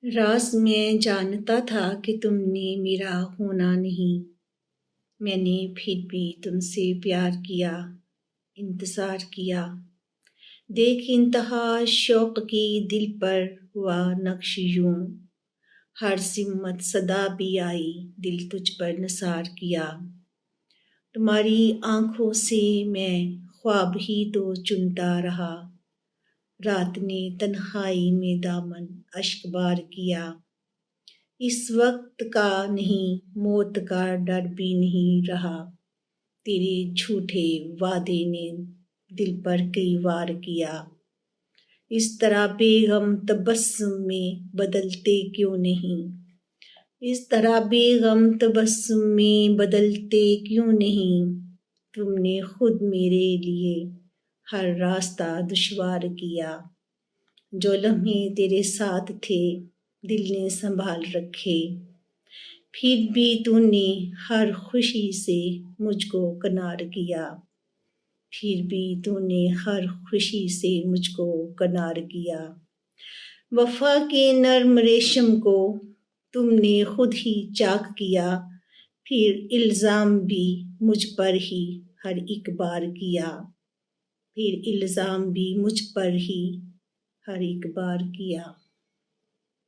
راز میں جانتا تھا کہ تم نے میرا ہونا نہیں، میں نے پھر بھی تم سے پیار کیا، انتظار کیا۔ دیکھ انتہا شوق کی دل پر ہوا نقش یوں، ہر سمت صدا بھی آئی دل تجھ پر نثار کیا۔ تمہاری آنکھوں سے میں خواب ہی تو چنتا رہا، رات نے تنہائی میں دامن اشک بار کیا۔ اس وقت کا نہیں موت کا ڈر بھی نہیں رہا، تیرے جھوٹے وعدے نے دل پر کئی وار کیا۔ اس طرح بے غم تبسم میں بدلتے کیوں نہیں، اس طرح بے غم تبسم میں بدلتے کیوں نہیں، تم نے خود میرے لیے ہر راستہ دشوار کیا۔ جو لمحے تیرے ساتھ تھے دل نے سنبھال رکھے، پھر بھی تو نے ہر خوشی سے مجھ کو کنار کیا، پھر بھی تو نے ہر خوشی سے مجھ کو کنار کیا۔ وفا کے نرم ریشم کو تم نے خود ہی چاک کیا، پھر الزام بھی مجھ پر ہی ہر ایک بار کیا، پھر الزام بھی مجھ پر ہی ہر ایک بار کیا۔